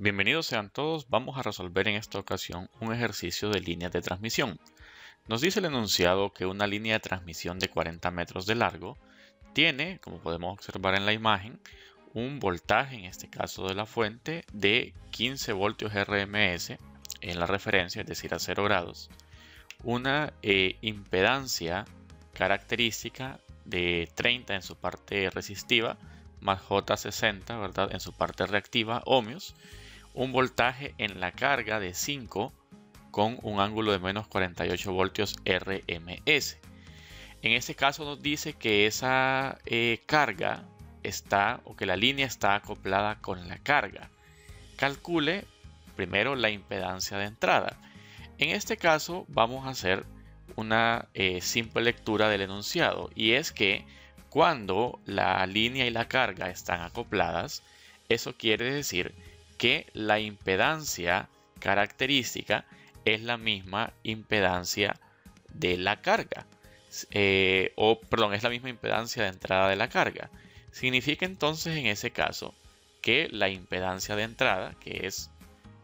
Bienvenidos sean todos, vamos a resolver en esta ocasión un ejercicio de líneas de transmisión. Nos dice el enunciado que una línea de transmisión de 40 metros de largo tiene, como podemos observar en la imagen, un voltaje, en este caso de la fuente, de 15 voltios RMS en la referencia, es decir, a 0 grados, una impedancia característica de 30 en su parte resistiva, más J60, ¿verdad?, en su parte reactiva, ohmios, un voltaje en la carga de 5 con un ángulo de menos 48 voltios RMS. En este caso nos dice que esa carga está, o que la línea está acoplada con la carga. Calcule primero la impedancia de entrada. En este caso vamos a hacer una simple lectura del enunciado, y es que cuando la línea y la carga están acopladas, eso quiere decir que la impedancia característica es la misma impedancia de la carga, es la misma impedancia de entrada de la carga. Significa entonces en ese caso que la impedancia de entrada, que es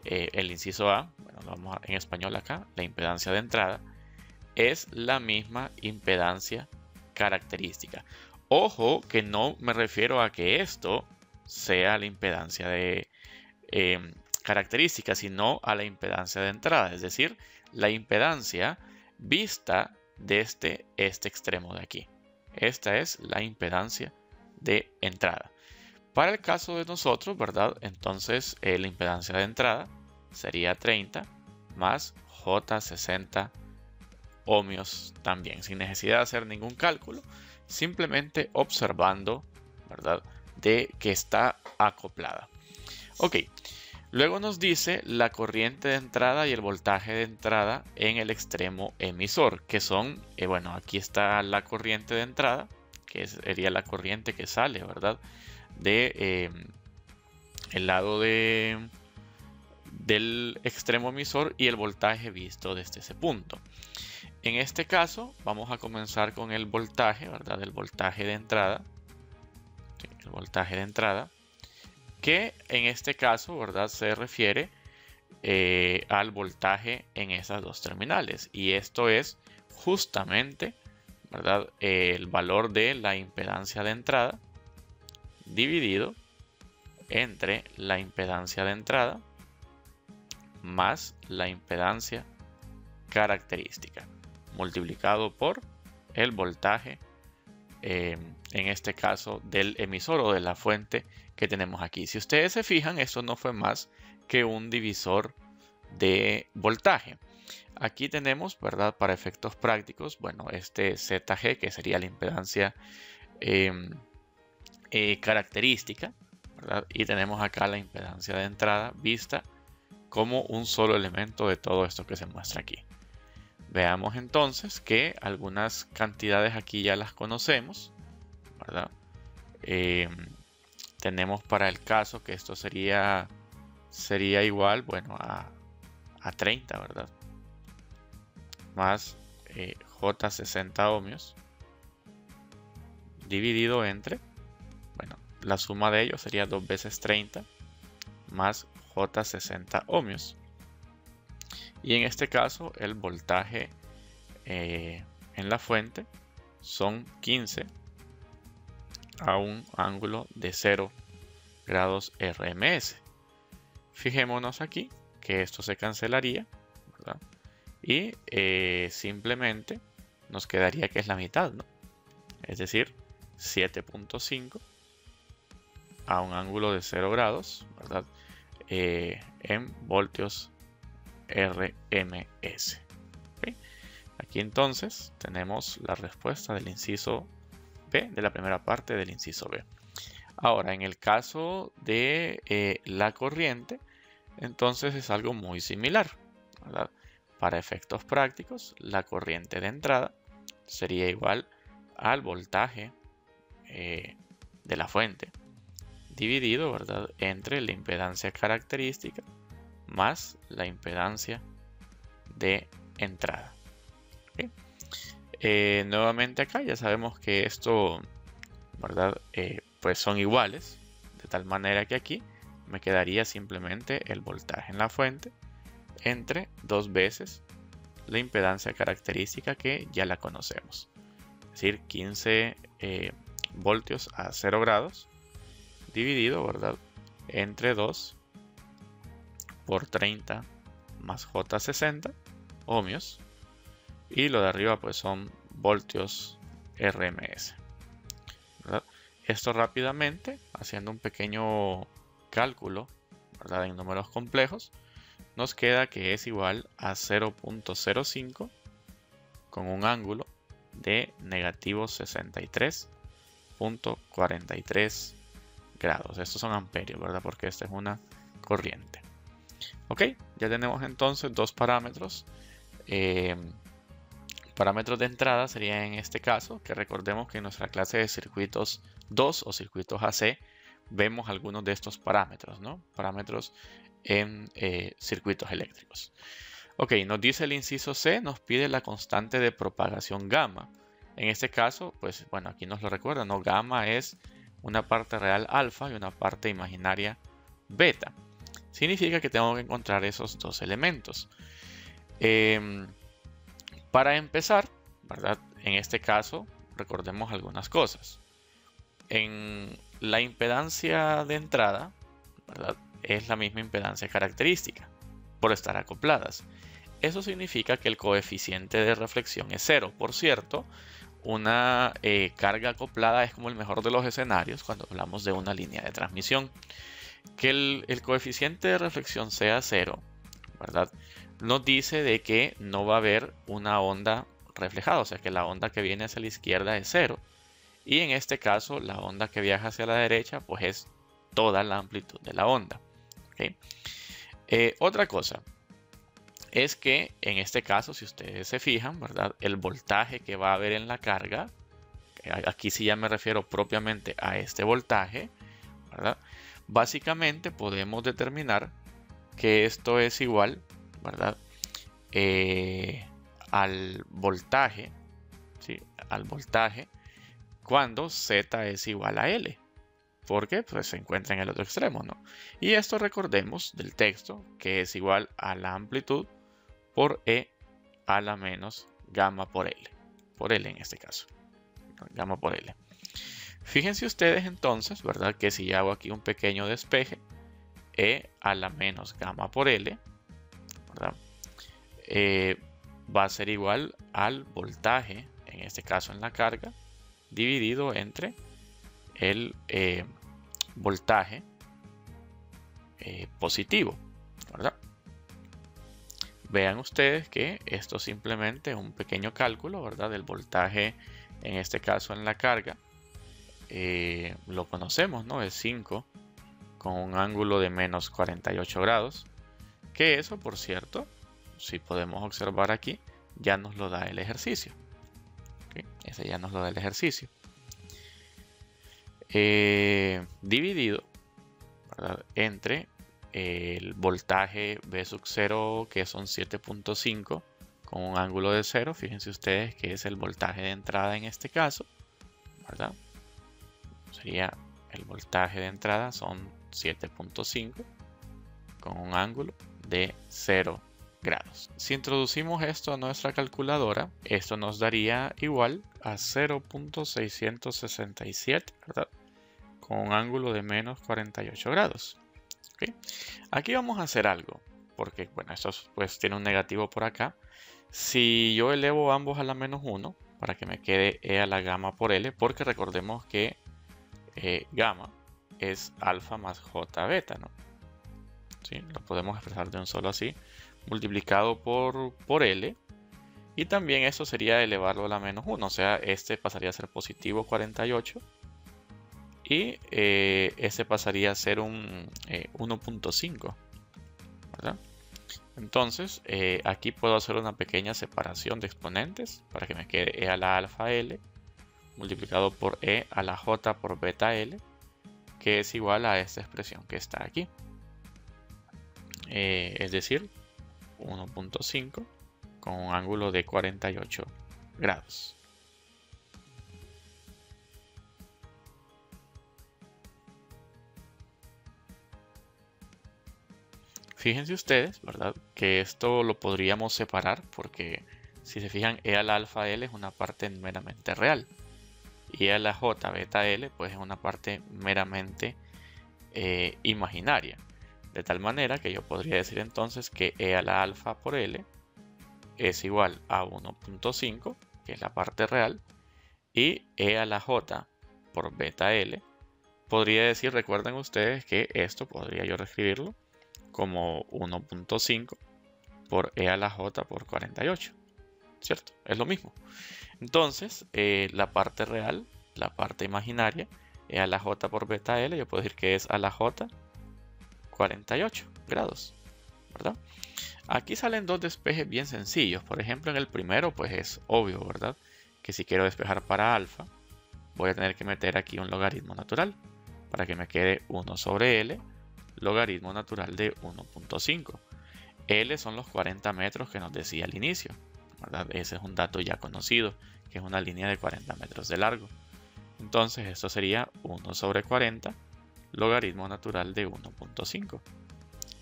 el inciso A, bueno, lo vamos en español acá, la impedancia de entrada, es la misma impedancia característica. Ojo que no me refiero a que esto sea la impedancia de característica, sino a la impedancia de entrada, es decir, la impedancia vista desde este extremo de aquí. Esta es la impedancia de entrada. Para el caso de nosotros, ¿verdad? Entonces la impedancia de entrada sería 30 más J60 ohmios también, sin necesidad de hacer ningún cálculo, simplemente observando, ¿verdad?, de que está acoplada. Ok, luego nos dice la corriente de entrada y el voltaje de entrada en el extremo emisor, que son, bueno, aquí está la corriente de entrada, que sería la corriente que sale, ¿verdad?, de el lado del extremo emisor, y el voltaje visto desde ese punto. En este caso vamos a comenzar con el voltaje, ¿verdad?, el voltaje de entrada. El voltaje de entrada, que en este caso, ¿verdad?, se refiere al voltaje en esas dos terminales, y esto es justamente, ¿verdad?, el valor de la impedancia de entrada dividido entre la impedancia de entrada más la impedancia característica multiplicado por el voltaje en este caso del emisor o de la fuente que tenemos aquí. Si ustedes se fijan, esto no fue más que un divisor de voltaje. Aquí tenemos, ¿verdad?, para efectos prácticos, bueno, este ZG, que sería la impedancia característica, ¿verdad?, y tenemos acá la impedancia de entrada vista como un solo elemento de todo esto que se muestra aquí. Veamos entonces que algunas cantidades aquí ya las conocemos, ¿verdad? Tenemos para el caso que esto sería igual, bueno, a 30, ¿verdad?, más J60 ohmios dividido entre, bueno, la suma de ellos sería 2 veces 30 más J60 ohmios. Y en este caso el voltaje en la fuente son 15 a un ángulo de 0 grados RMS. Fijémonos aquí que esto se cancelaría, ¿verdad?, y simplemente nos quedaría que es la mitad, ¿no? Es decir, 7.5 a un ángulo de 0 grados, ¿verdad?, en voltios RMS. ¿Okay? Aquí entonces tenemos la respuesta del inciso B, de la primera parte del inciso B. Ahora, en el caso de la corriente, entonces es algo muy similar, ¿verdad? Para efectos prácticos, la corriente de entrada sería igual al voltaje de la fuente dividido, ¿verdad?, entre la impedancia característica más la impedancia de entrada. ¿Okay? Nuevamente acá ya sabemos que esto, ¿verdad?, pues son iguales, de tal manera que aquí me quedaría simplemente el voltaje en la fuente entre 2 veces la impedancia característica que ya la conocemos. Es decir, 15 voltios a 0 grados dividido, ¿verdad?, entre 2 por 30 más J60 ohmios. Y lo de arriba pues son voltios RMS, ¿verdad? Esto rápidamente, haciendo un pequeño cálculo, ¿verdad?, en números complejos, nos queda que es igual a 0.05 con un ángulo de negativo 63.43 grados. Estos son amperios, ¿verdad?, porque esta es una corriente. Ok, ya tenemos entonces dos parámetros. Parámetros de entrada sería en este caso, que recordemos que en nuestra clase de circuitos 2 o circuitos AC vemos algunos de estos parámetros, ¿no? Parámetros en circuitos eléctricos. Ok, nos dice el inciso C, nos pide la constante de propagación gamma. En este caso, pues bueno, aquí nos lo recuerda, ¿no? Gamma es una parte real alfa y una parte imaginaria beta. Significa que tengo que encontrar esos dos elementos. Para empezar, ¿verdad?, en este caso, recordemos algunas cosas. En la impedancia de entrada, ¿verdad?, es la misma impedancia característica por estar acopladas. Eso significa que el coeficiente de reflexión es 0. Por cierto, una carga acoplada es como el mejor de los escenarios cuando hablamos de una línea de transmisión. Que el coeficiente de reflexión sea 0, ¿verdad?, nos dice de que no va a haber una onda reflejada, o sea que la onda que viene hacia la izquierda es 0. Y en este caso, la onda que viaja hacia la derecha, pues es toda la amplitud de la onda. ¿Okay? Otra cosa es que en este caso, si ustedes se fijan, ¿verdad?, el voltaje que va a haber en la carga, aquí sí ya me refiero propiamente a este voltaje, ¿verdad?, básicamente podemos determinar que esto es igual, ¿verdad?, al voltaje, ¿sí?, al voltaje cuando Z es igual a L, porque pues se encuentra en el otro extremo, ¿no? Y esto recordemos del texto, que es igual a la amplitud por E a la menos gamma por L en este caso, gamma por L. Fíjense ustedes entonces, ¿verdad?, que si hago aquí un pequeño despeje, E a la menos gamma por L, ¿verdad?, va a ser igual al voltaje, en este caso en la carga, dividido entre el voltaje positivo, ¿verdad? Vean ustedes que esto simplemente es un pequeño cálculo, ¿verdad?, del voltaje, en este caso en la carga. Lo conocemos, ¿no? Es 5 con un ángulo de menos 48 grados, que eso, por cierto, si podemos observar aquí, ya nos lo da el ejercicio. ¿Okay? Ese ya nos lo da el ejercicio. Dividido, ¿verdad?, entre el voltaje V sub 0, que son 7.5 con un ángulo de 0. Fíjense ustedes que es el voltaje de entrada en este caso, ¿verdad? Sería el voltaje de entrada, son 7.5 con un ángulo de 0 grados. Si introducimos esto a nuestra calculadora, esto nos daría igual a 0.667, ¿verdad?, con un ángulo de menos 48 grados. ¿Okay? Aquí vamos a hacer algo, porque bueno, esto pues tiene un negativo por acá. Si yo elevo ambos a la menos 1, para que me quede E a la gamma por L, porque recordemos que gamma es alfa más J beta, ¿no? ¿Sí? Lo podemos expresar de un solo así, multiplicado por L, y también eso sería elevarlo a la menos 1, o sea, este pasaría a ser positivo 48, y este pasaría a ser un 1.5, ¿verdad? Entonces, aquí puedo hacer una pequeña separación de exponentes para que me quede E a la alfa L multiplicado por E a la J por beta L, que es igual a esta expresión que está aquí. Es decir, 1.5 con un ángulo de 48 grados. Fíjense ustedes, ¿verdad? Que esto lo podríamos separar porque si se fijan, E a la alfa L es una parte meramente real. Y E a la J beta L pues es una parte meramente imaginaria. De tal manera que yo podría decir entonces que E a la alfa por L es igual a 1.5, que es la parte real, y E a la J por beta L podría decir, recuerden ustedes que esto podría yo reescribirlo como 1.5 por E a la J por 48, ¿cierto? Es lo mismo. Entonces, la parte real, la parte imaginaria, E a la J por beta L, yo puedo decir que es a la J 48 grados, ¿verdad? Aquí salen dos despejes bien sencillos. Por ejemplo, en el primero, pues es obvio, ¿verdad? Que si quiero despejar para alfa, voy a tener que meter aquí un logaritmo natural para que me quede 1 sobre L, logaritmo natural de 1.5. L son los 40 metros que nos decía al inicio, ¿verdad? Ese es un dato ya conocido, que es una línea de 40 metros de largo. Entonces esto sería 1 sobre 40, logaritmo natural de 1.5.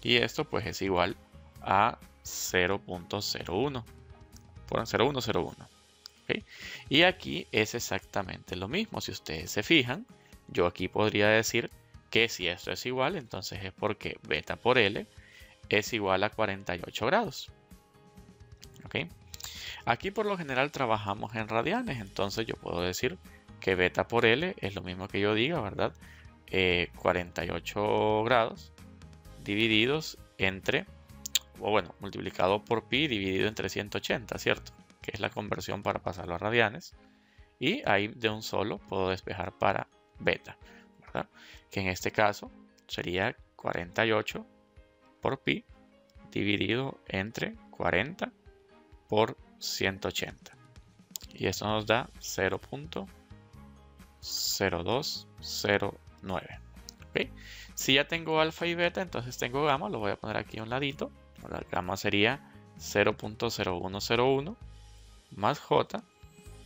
Y esto pues es igual a 0.01 por 0.101. ¿Okay? Y aquí es exactamente lo mismo. Si ustedes se fijan, yo aquí podría decir que si esto es igual, entonces es porque beta por L es igual a 48 grados. ¿Okay? Aquí por lo general trabajamos en radianes, entonces yo puedo decir que beta por L es lo mismo que yo diga, ¿verdad? 48 grados divididos entre, o bueno, multiplicado por pi dividido entre 180, ¿cierto? Que es la conversión para pasarlo a radianes. Y ahí de un solo puedo despejar para beta, ¿verdad? Que en este caso sería 48 por pi dividido entre 40 por 180. Y esto nos da 0.0209. ¿Okay? Si ya tengo alfa y beta, entonces tengo gamma, lo voy a poner aquí a un ladito. La gamma sería 0.0101 más j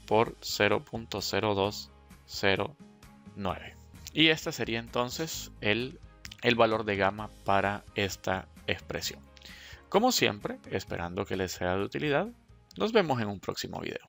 por 0.0209. Y este sería entonces el valor de gamma para esta expresión. Como siempre, esperando que les sea de utilidad, nos vemos en un próximo video.